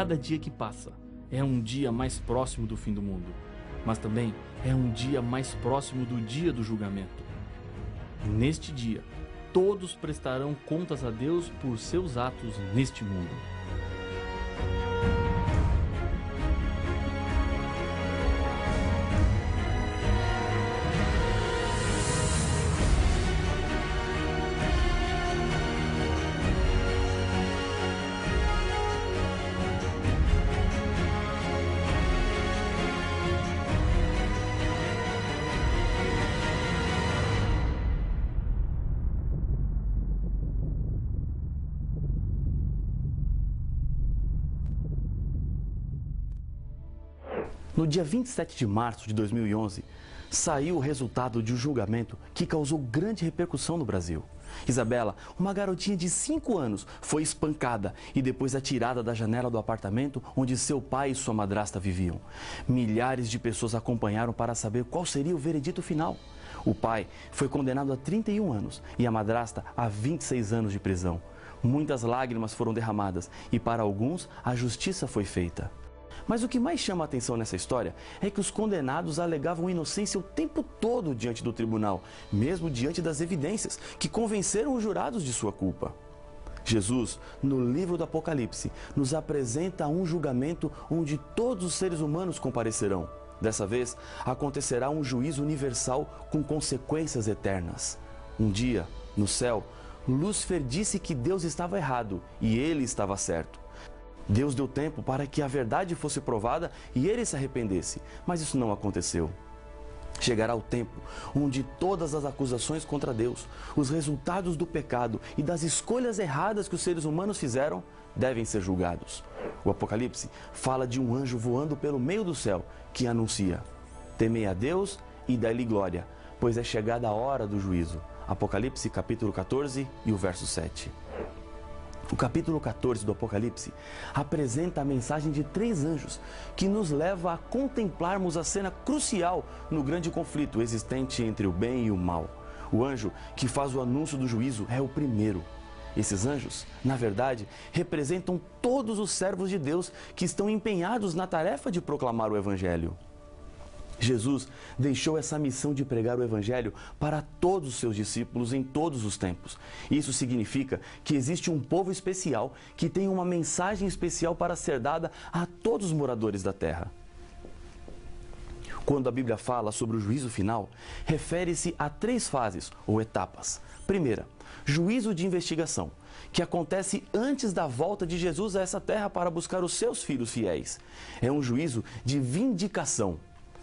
cada dia que passa é um dia mais próximo do fim do mundo, mas também é um dia mais próximo do dia do julgamento. Neste dia, todos prestarão contas a Deus por seus atos neste mundo. No dia 27 de março de 2011, saiu o resultado de um julgamento que causou grande repercussão no Brasil. Isabela, uma garotinha de 5 anos, foi espancada e depois atirada da janela do apartamento onde seu pai e sua madrasta viviam. Milhares de pessoas acompanharam para saber qual seria o veredito final. O pai foi condenado a 31 anos e a madrasta a 26 anos de prisão. Muitas lágrimas foram derramadas e para alguns a justiça foi feita. Mas o que mais chama a atenção nessa história é que os condenados alegavam inocência o tempo todo diante do tribunal, mesmo diante das evidências que convenceram os jurados de sua culpa. Jesus, no livro do Apocalipse, nos apresenta um julgamento onde todos os seres humanos comparecerão. Dessa vez, acontecerá um juízo universal com consequências eternas. Um dia, no céu, Lúcifer disse que Deus estava errado e ele estava certo. Deus deu tempo para que a verdade fosse provada e ele se arrependesse, mas isso não aconteceu. Chegará o tempo onde todas as acusações contra Deus, os resultados do pecado e das escolhas erradas que os seres humanos fizeram, devem ser julgados. O Apocalipse fala de um anjo voando pelo meio do céu que anuncia: temei a Deus e dai-lhe glória, pois é chegada a hora do juízo. Apocalipse capítulo 14 e o verso 7. O capítulo 14 do Apocalipse apresenta a mensagem de 3 anjos que nos leva a contemplarmos a cena crucial no grande conflito existente entre o bem e o mal. O anjo que faz o anúncio do juízo é o primeiro. Esses anjos, na verdade, representam todos os servos de Deus que estão empenhados na tarefa de proclamar o Evangelho. Jesus deixou essa missão de pregar o Evangelho para todos os seus discípulos em todos os tempos. Isso significa que existe um povo especial que tem uma mensagem especial para ser dada a todos os moradores da terra. Quando a Bíblia fala sobre o juízo final, refere-se a 3 fases ou etapas. Primeira, juízo de investigação, que acontece antes da volta de Jesus a essa terra para buscar os seus filhos fiéis. É um juízo de vindicação.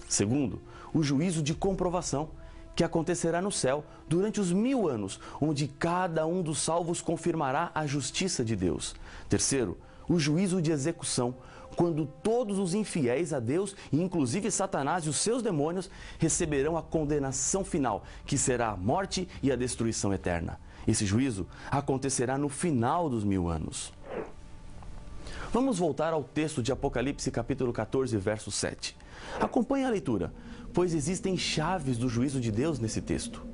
Segundo, o juízo de comprovação, que acontecerá no céu durante os 1000 anos, onde cada um dos salvos confirmará a justiça de Deus. Terceiro, o juízo de execução, quando todos os infiéis a Deus, inclusive Satanás e os seus demônios, receberão a condenação final, que será a morte e a destruição eterna. Esse juízo acontecerá no final dos 1000 anos. Vamos voltar ao texto de Apocalipse capítulo 14, verso 7. Acompanhe a leitura, pois existem chaves do juízo de Deus nesse texto.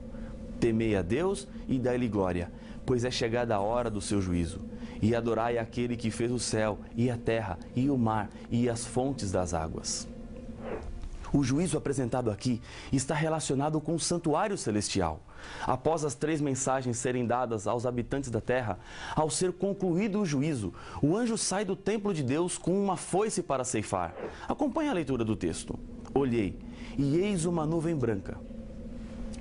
Temei a Deus e dai-lhe glória, pois é chegada a hora do seu juízo. E adorai aquele que fez o céu e a terra e o mar e as fontes das águas. O juízo apresentado aqui está relacionado com o santuário celestial. Após as 3 mensagens serem dadas aos habitantes da terra, ao ser concluído o juízo, o anjo sai do templo de Deus com uma foice para ceifar. Acompanhe a leitura do texto. Olhei, e eis uma nuvem branca.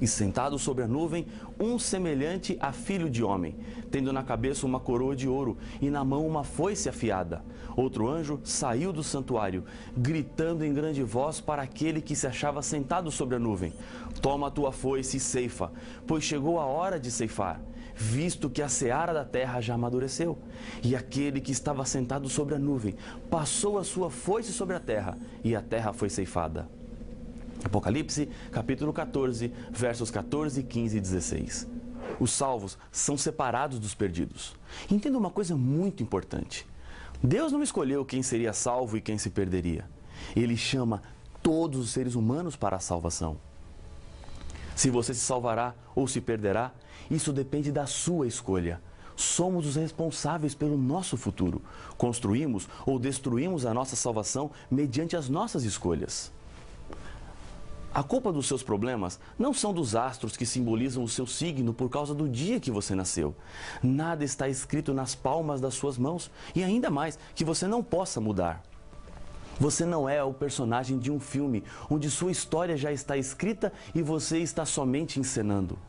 E sentado sobre a nuvem, um semelhante a filho de homem, tendo na cabeça uma coroa de ouro e na mão uma foice afiada. Outro anjo saiu do santuário, gritando em grande voz para aquele que se achava sentado sobre a nuvem: toma a tua foice e ceifa, pois chegou a hora de ceifar, visto que a seara da terra já amadureceu. E aquele que estava sentado sobre a nuvem passou a sua foice sobre a terra, e a terra foi ceifada. Apocalipse, capítulo 14, versos 14, 15 e 16. Os salvos são separados dos perdidos. Entenda uma coisa muito importante. Deus não escolheu quem seria salvo e quem se perderia. Ele chama todos os seres humanos para a salvação. Se você se salvará ou se perderá, isso depende da sua escolha. Somos os responsáveis pelo nosso futuro. Construímos ou destruímos a nossa salvação mediante as nossas escolhas. A culpa dos seus problemas não são dos astros que simbolizam o seu signo por causa do dia que você nasceu. Nada está escrito nas palmas das suas mãos e ainda mais que você não possa mudar. Você não é o personagem de um filme onde sua história já está escrita e você está somente encenando.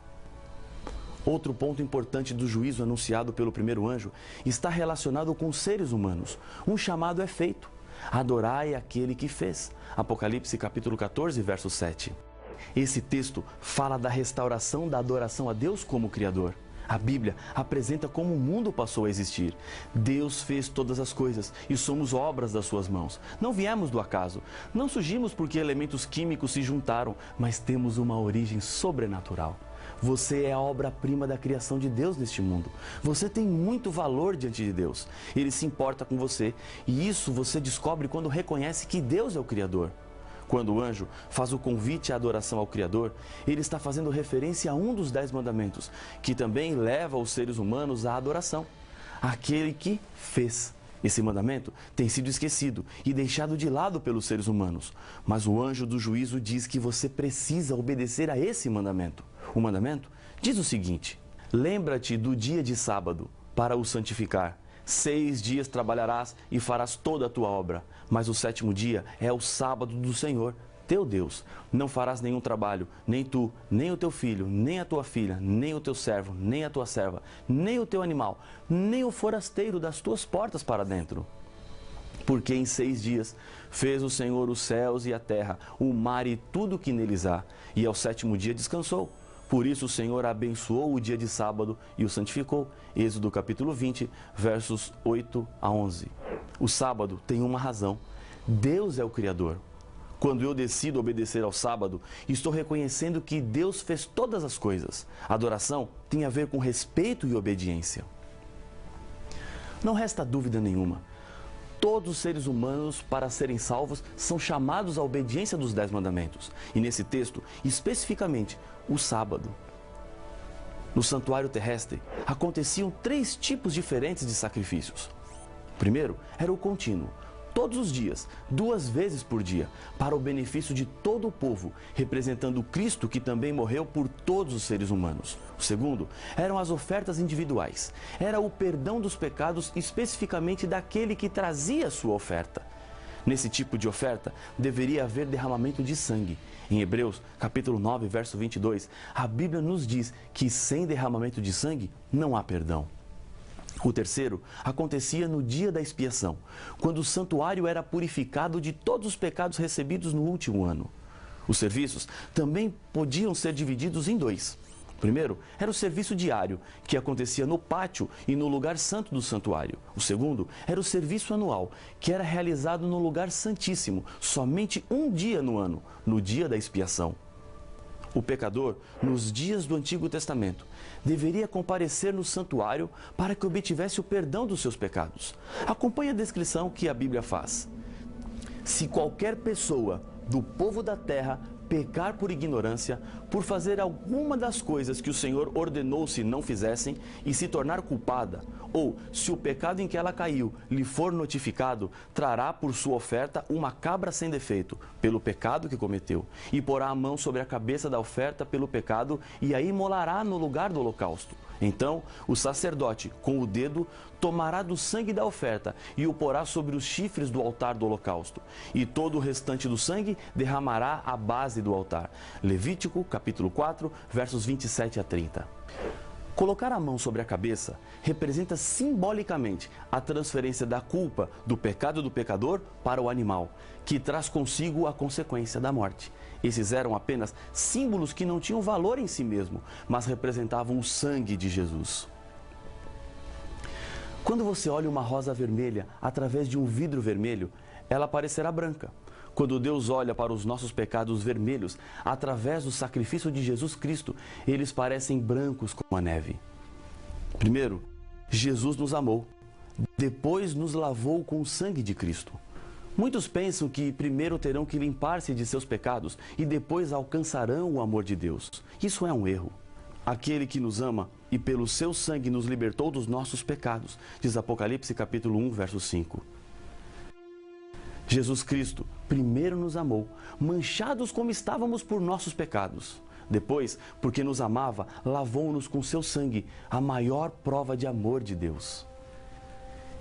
Outro ponto importante do juízo anunciado pelo primeiro anjo está relacionado com os seres humanos. Um chamado é feito: adorai aquele que fez. Apocalipse capítulo 14, verso 7. Esse texto fala da restauração da adoração a Deus como Criador. A Bíblia apresenta como o mundo passou a existir. Deus fez todas as coisas e somos obras das suas mãos. Não viemos do acaso, não surgimos porque elementos químicos se juntaram, mas temos uma origem sobrenatural. Você é a obra-prima da criação de Deus neste mundo. Você tem muito valor diante de Deus. Ele se importa com você e isso você descobre quando reconhece que Deus é o Criador. Quando o anjo faz o convite à adoração ao Criador, ele está fazendo referência a um dos 10 mandamentos, que também leva os seres humanos à adoração. Aquele que fez. Esse mandamento tem sido esquecido e deixado de lado pelos seres humanos. Mas o anjo do juízo diz que você precisa obedecer a esse mandamento. O mandamento diz o seguinte: lembra-te do dia de sábado para o santificar. 6 dias trabalharás e farás toda a tua obra, mas o 7º dia é o sábado do Senhor, teu Deus. Não farás nenhum trabalho, nem tu, nem o teu filho, nem a tua filha, nem o teu servo, nem a tua serva, nem o teu animal, nem o forasteiro das tuas portas para dentro. Porque em 6 dias fez o Senhor os céus e a terra, o mar e tudo o que neles há, e ao 7º dia descansou. Por isso o Senhor abençoou o dia de sábado e o santificou. Êxodo capítulo 20, versos 8 a 11. O sábado tem uma razão. Deus é o Criador. Quando eu decido obedecer ao sábado, estou reconhecendo que Deus fez todas as coisas. Adoração tem a ver com respeito e obediência. Não resta dúvida nenhuma. Todos os seres humanos, para serem salvos, são chamados à obediência dos 10 mandamentos. E nesse texto, especificamente, o sábado. No santuário terrestre, aconteciam 3 tipos diferentes de sacrifícios. O primeiro era o contínuo, todos os dias, 2 vezes por dia, para o benefício de todo o povo, representando Cristo que também morreu por todos os seres humanos. O segundo eram as ofertas individuais. Era o perdão dos pecados especificamente daquele que trazia a sua oferta. Nesse tipo de oferta, deveria haver derramamento de sangue. Em Hebreus, capítulo 9, verso 22, a Bíblia nos diz que sem derramamento de sangue não há perdão. O terceiro acontecia no dia da expiação, quando o santuário era purificado de todos os pecados recebidos no último ano. Os serviços também podiam ser divididos em 2. O primeiro era o serviço diário, que acontecia no pátio e no lugar santo do santuário. O segundo era o serviço anual, que era realizado no lugar santíssimo, somente um dia no ano, no dia da expiação. O pecador, nos dias do Antigo Testamento, deveria comparecer no santuário para que obtivesse o perdão dos seus pecados. Acompanhe a descrição que a Bíblia faz. Se qualquer pessoa do povo da terra pecar por ignorância, por fazer alguma das coisas que o Senhor ordenou se não fizessem e se tornar culpada, ou se o pecado em que ela caiu lhe for notificado, trará por sua oferta uma cabra sem defeito, pelo pecado que cometeu, e porá a mão sobre a cabeça da oferta pelo pecado e a imolará no lugar do holocausto. Então, o sacerdote, com o dedo, tomará do sangue da oferta e o porá sobre os chifres do altar do holocausto. E todo o restante do sangue derramará à base do altar. Levítico, capítulo 4, versos 27 a 30. Colocar a mão sobre a cabeça representa simbolicamente a transferência da culpa do pecado do pecador para o animal, que traz consigo a consequência da morte. Esses eram apenas símbolos que não tinham valor em si mesmo, mas representavam o sangue de Jesus. Quando você olha uma rosa vermelha através de um vidro vermelho, ela parecerá branca. Quando Deus olha para os nossos pecados vermelhos, através do sacrifício de Jesus Cristo, eles parecem brancos como a neve. Primeiro, Jesus nos amou. Depois nos lavou com o sangue de Cristo. Muitos pensam que primeiro terão que limpar-se de seus pecados e depois alcançarão o amor de Deus. Isso é um erro. Aquele que nos ama e pelo seu sangue nos libertou dos nossos pecados, diz Apocalipse capítulo 1, verso 5. Jesus Cristo primeiro nos amou, manchados como estávamos por nossos pecados. Depois, porque nos amava, lavou-nos com seu sangue, a maior prova de amor de Deus.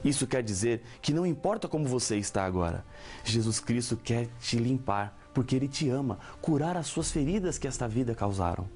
Isso quer dizer que não importa como você está agora, Jesus Cristo quer te limpar, porque Ele te ama, curar as suas feridas que esta vida causaram.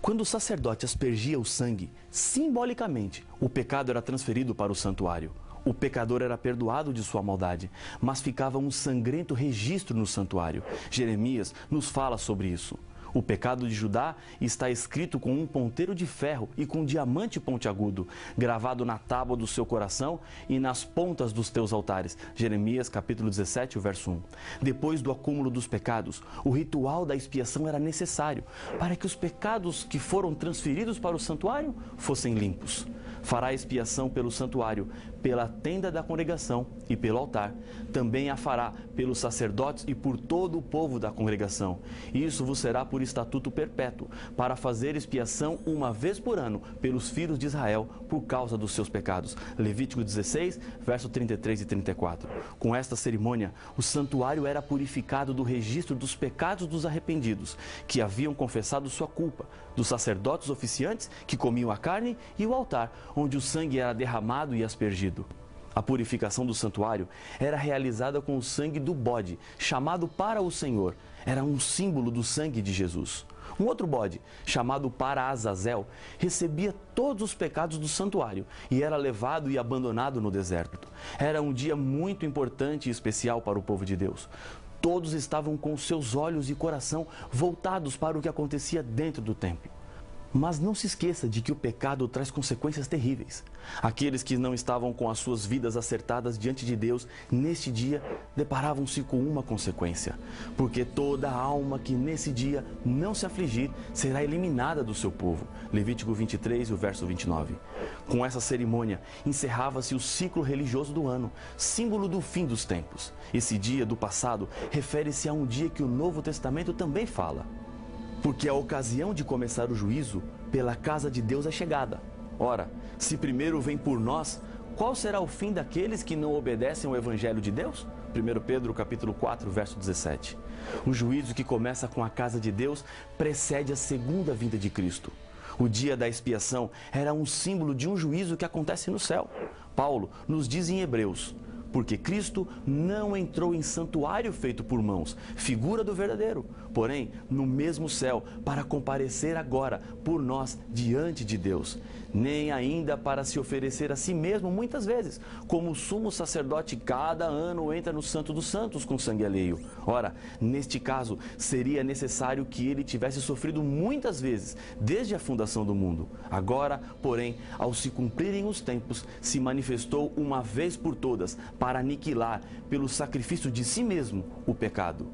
Quando o sacerdote aspergia o sangue, simbolicamente, o pecado era transferido para o santuário. O pecador era perdoado de sua maldade, mas ficava um sangrento registro no santuário. Jeremias nos fala sobre isso. O pecado de Judá está escrito com um ponteiro de ferro e com um diamante pontiagudo, gravado na tábua do seu coração e nas pontas dos teus altares. Jeremias capítulo 17, verso 1. Depois do acúmulo dos pecados, o ritual da expiação era necessário para que os pecados que foram transferidos para o santuário fossem limpos. Fará expiação pelo santuário, pela tenda da congregação e pelo altar. Também a fará pelos sacerdotes e por todo o povo da congregação. Isso vos será por estatuto perpétuo, para fazer expiação uma vez por ano pelos filhos de Israel por causa dos seus pecados. Levítico 16, verso 33 e 34. Com esta cerimônia, o santuário era purificado do registro dos pecados dos arrependidos, que haviam confessado sua culpa, dos sacerdotes oficiantes que comiam a carne e o altar, onde o sangue era derramado e aspergido. A purificação do santuário era realizada com o sangue do bode, chamado para o Senhor. Era um símbolo do sangue de Jesus. Um outro bode, chamado para Azazel, recebia todos os pecados do santuário e era levado e abandonado no deserto. Era um dia muito importante e especial para o povo de Deus. Todos estavam com seus olhos e coração voltados para o que acontecia dentro do templo. Mas não se esqueça de que o pecado traz consequências terríveis. Aqueles que não estavam com as suas vidas acertadas diante de Deus, neste dia, deparavam-se com uma consequência. Porque toda alma que nesse dia não se afligir, será eliminada do seu povo. Levítico 23, o verso 29. Com essa cerimônia, encerrava-se o ciclo religioso do ano, símbolo do fim dos tempos. Esse dia do passado refere-se a um dia que o Novo Testamento também fala. Porque a ocasião de começar o juízo pela casa de Deus é chegada. Ora, se primeiro vem por nós, qual será o fim daqueles que não obedecem ao Evangelho de Deus? 1 Pedro capítulo 4, verso 17. O juízo que começa com a casa de Deus precede a segunda vinda de Cristo. O dia da expiação era um símbolo de um juízo que acontece no céu. Paulo nos diz em Hebreus: porque Cristo não entrou em santuário feito por mãos, figura do verdadeiro, porém no mesmo céu, para comparecer agora por nós diante de Deus, nem ainda para se oferecer a si mesmo muitas vezes, como o sumo sacerdote cada ano entra no Santo dos Santos com sangue alheio. Ora, neste caso, seria necessário que ele tivesse sofrido muitas vezes, desde a fundação do mundo. Agora, porém, ao se cumprirem os tempos, se manifestou uma vez por todas, para aniquilar, pelo sacrifício de si mesmo, o pecado.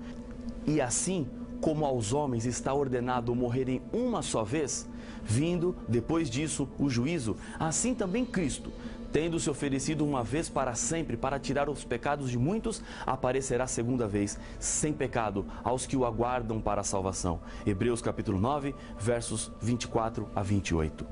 E assim, como aos homens está ordenado morrerem uma só vez, vindo, depois disso, o juízo, assim também Cristo, tendo se oferecido uma vez para sempre para tirar os pecados de muitos, aparecerá segunda vez, sem pecado, aos que o aguardam para a salvação. Hebreus capítulo 9, versos 24 a 28.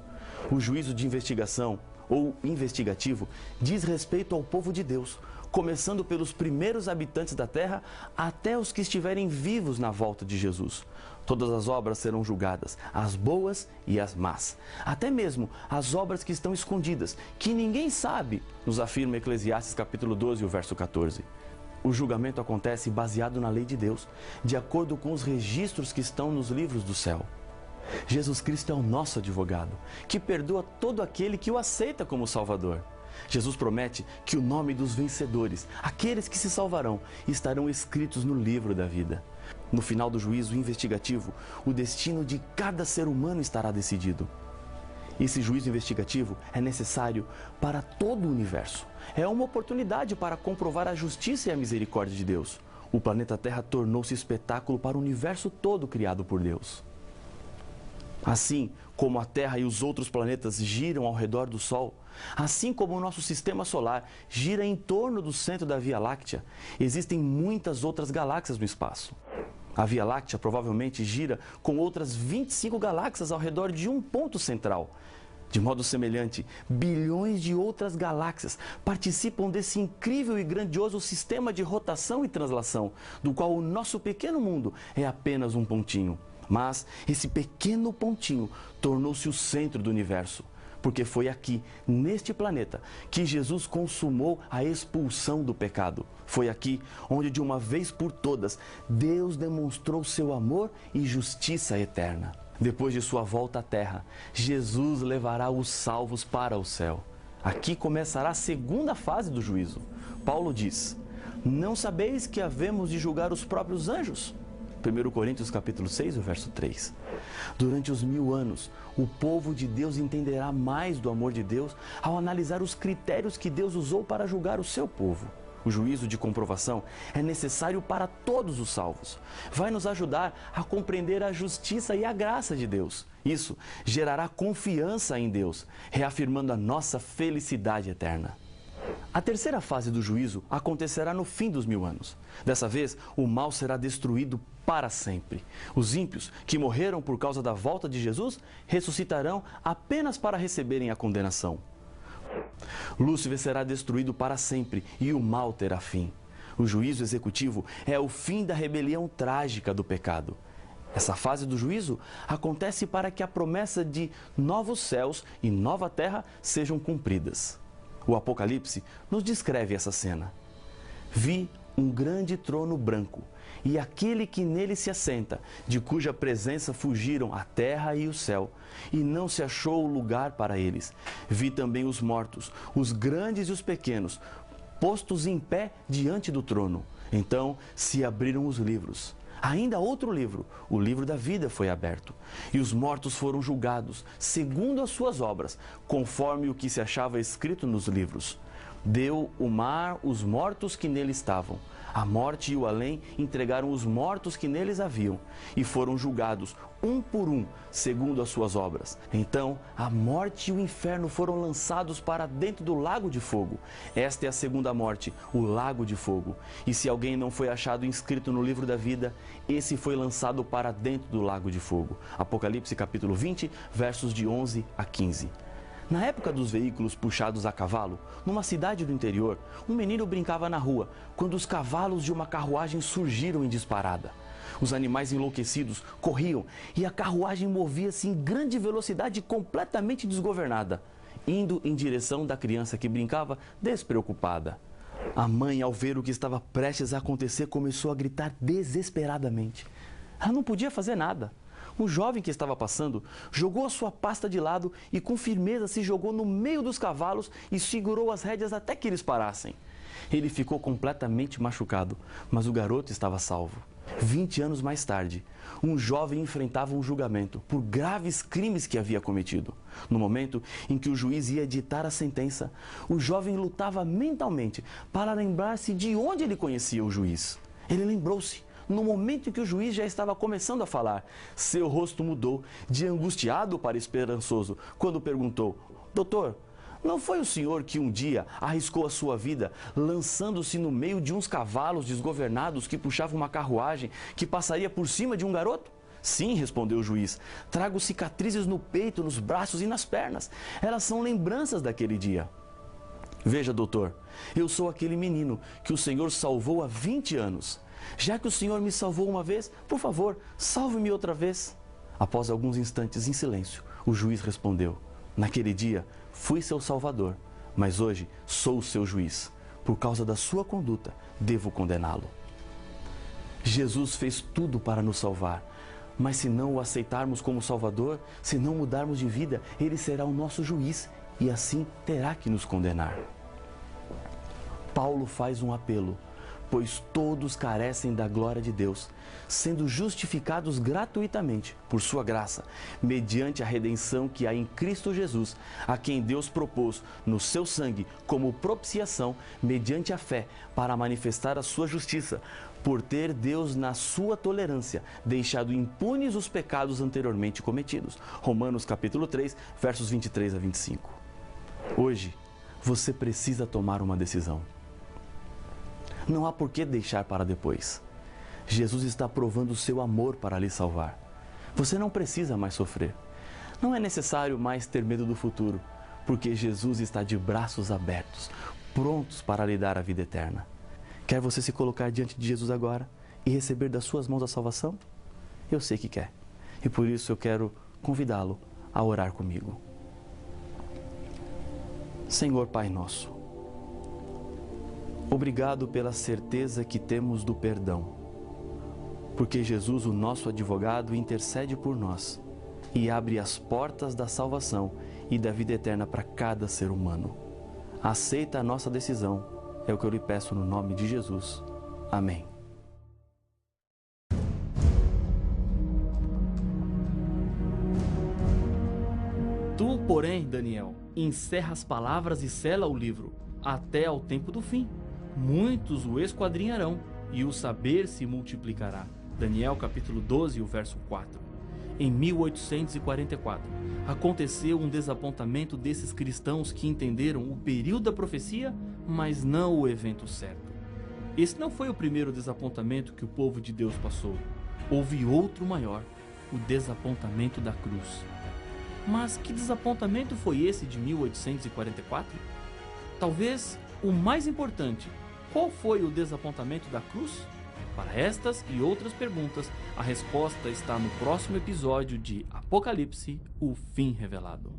O juízo de investigação, ou investigativo, diz respeito ao povo de Deus, começando pelos primeiros habitantes da terra até os que estiverem vivos na volta de Jesus. Todas as obras serão julgadas, as boas e as más. Até mesmo as obras que estão escondidas, que ninguém sabe, nos afirma Eclesiastes capítulo 12, o verso 14. O julgamento acontece baseado na lei de Deus, de acordo com os registros que estão nos livros do céu. Jesus Cristo é o nosso advogado, que perdoa todo aquele que o aceita como Salvador. Jesus promete que o nome dos vencedores, aqueles que se salvarão, estarão escritos no livro da vida. No final do juízo investigativo, o destino de cada ser humano estará decidido. Esse juízo investigativo é necessário para todo o universo. É uma oportunidade para comprovar a justiça e a misericórdia de Deus. O planeta Terra tornou-se espetáculo para o universo todo criado por Deus. Assim como a Terra e os outros planetas giram ao redor do Sol, assim como o nosso sistema solar gira em torno do centro da Via Láctea, existem muitas outras galáxias no espaço. A Via Láctea provavelmente gira com outras 25 galáxias ao redor de um ponto central. De modo semelhante, bilhões de outras galáxias participam desse incrível e grandioso sistema de rotação e translação, do qual o nosso pequeno mundo é apenas um pontinho. Mas esse pequeno pontinho tornou-se o centro do universo, porque foi aqui, neste planeta, que Jesus consumou a expulsão do pecado. Foi aqui onde, de uma vez por todas, Deus demonstrou seu amor e justiça eterna. Depois de sua volta à terra, Jesus levará os salvos para o céu. Aqui começará a segunda fase do juízo. Paulo diz: não sabeis que havemos de julgar os próprios anjos? 1 Coríntios capítulo 6, verso 3. Durante os 1000 anos, o povo de Deus entenderá mais do amor de Deus ao analisar os critérios que Deus usou para julgar o seu povo. O juízo de comprovação é necessário para todos os salvos. Vai nos ajudar a compreender a justiça e a graça de Deus. Isso gerará confiança em Deus, reafirmando a nossa felicidade eterna. A terceira fase do juízo acontecerá no fim dos 1000 anos. Dessa vez, o mal será destruído para sempre. Os ímpios, que morreram por causa da volta de Jesus, ressuscitarão apenas para receberem a condenação. Lúcifer será destruído para sempre e o mal terá fim. O juízo executivo é o fim da rebelião trágica do pecado. Essa fase do juízo acontece para que a promessa de novos céus e nova terra sejam cumpridas. O Apocalipse nos descreve essa cena. Vi um grande trono branco e aquele que nele se assenta, de cuja presença fugiram a terra e o céu, e não se achou lugar para eles. Vi também os mortos, os grandes e os pequenos, postos em pé diante do trono. Então se abriram os livros. Ainda outro livro, o livro da vida, foi aberto. E os mortos foram julgados, segundo as suas obras, conforme o que se achava escrito nos livros. Deu o mar os mortos que nele estavam. A morte e o além entregaram os mortos que neles haviam, e foram julgados, um por um, segundo as suas obras. Então, a morte e o inferno foram lançados para dentro do lago de fogo. Esta é a segunda morte, o lago de fogo. E se alguém não foi achado inscrito no livro da vida, esse foi lançado para dentro do lago de fogo. Apocalipse capítulo 20, versos de 11 a 15. Na época dos veículos puxados a cavalo, numa cidade do interior, um menino brincava na rua, quando os cavalos de uma carruagem surgiram em disparada. Os animais enlouquecidos corriam e a carruagem movia-se em grande velocidade completamente desgovernada, indo em direção da criança que brincava despreocupada. A mãe, ao ver o que estava prestes a acontecer, começou a gritar desesperadamente. Ela não podia fazer nada. O jovem que estava passando jogou a sua pasta de lado e com firmeza se jogou no meio dos cavalos e segurou as rédeas até que eles parassem. Ele ficou completamente machucado, mas o garoto estava salvo. 20 anos mais tarde, um jovem enfrentava um julgamento por graves crimes que havia cometido. No momento em que o juiz ia ditar a sentença, o jovem lutava mentalmente para lembrar-se de onde ele conhecia o juiz. Ele lembrou-se. No momento em que o juiz já estava começando a falar, seu rosto mudou, de angustiado para esperançoso, quando perguntou: doutor, não foi o senhor que um dia arriscou a sua vida lançando-se no meio de uns cavalos desgovernados que puxavam uma carruagem que passaria por cima de um garoto? Sim, respondeu o juiz. Trago cicatrizes no peito, nos braços e nas pernas. Elas são lembranças daquele dia. Veja, doutor, eu sou aquele menino que o senhor salvou há 20 anos. Já que o senhor me salvou uma vez, por favor, salve-me outra vez. Após alguns instantes em silêncio, o juiz respondeu: naquele dia fui seu salvador, mas hoje sou o seu juiz. Por causa da sua conduta, devo condená-lo. Jesus fez tudo para nos salvar, mas se não o aceitarmos como salvador, se não mudarmos de vida, ele será o nosso juiz e assim terá que nos condenar. Paulo faz um apelo: pois todos carecem da glória de Deus, sendo justificados gratuitamente por sua graça, mediante a redenção que há em Cristo Jesus, a quem Deus propôs no seu sangue como propiciação, mediante a fé, para manifestar a sua justiça, por ter Deus, na sua tolerância, deixado impunes os pecados anteriormente cometidos. Romanos capítulo 3, versos 23 a 25. Hoje, você precisa tomar uma decisão. Não há por que deixar para depois. Jesus está provando o seu amor para lhe salvar. Você não precisa mais sofrer. Não é necessário mais ter medo do futuro, porque Jesus está de braços abertos, prontos para lhe dar a vida eterna. Quer você se colocar diante de Jesus agora e receber das suas mãos a salvação? Eu sei que quer. E por isso eu quero convidá-lo a orar comigo. Senhor Pai nosso, obrigado pela certeza que temos do perdão, porque Jesus, o nosso advogado, intercede por nós e abre as portas da salvação e da vida eterna para cada ser humano. Aceita a nossa decisão, é o que eu lhe peço no nome de Jesus. Amém. Tu, porém, Daniel, encerra as palavras e sela o livro, até ao tempo do fim. Muitos o esquadrinharão, e o saber se multiplicará. Daniel capítulo 12, o verso 4. Em 1844, aconteceu um desapontamento desses cristãos que entenderam o período da profecia, mas não o evento certo. Esse não foi o primeiro desapontamento que o povo de Deus passou. Houve outro maior, o desapontamento da cruz. Mas que desapontamento foi esse de 1844? Talvez o mais importante. Qual foi o desapontamento da cruz? Para estas e outras perguntas, a resposta está no próximo episódio de Apocalipse, o fim revelado.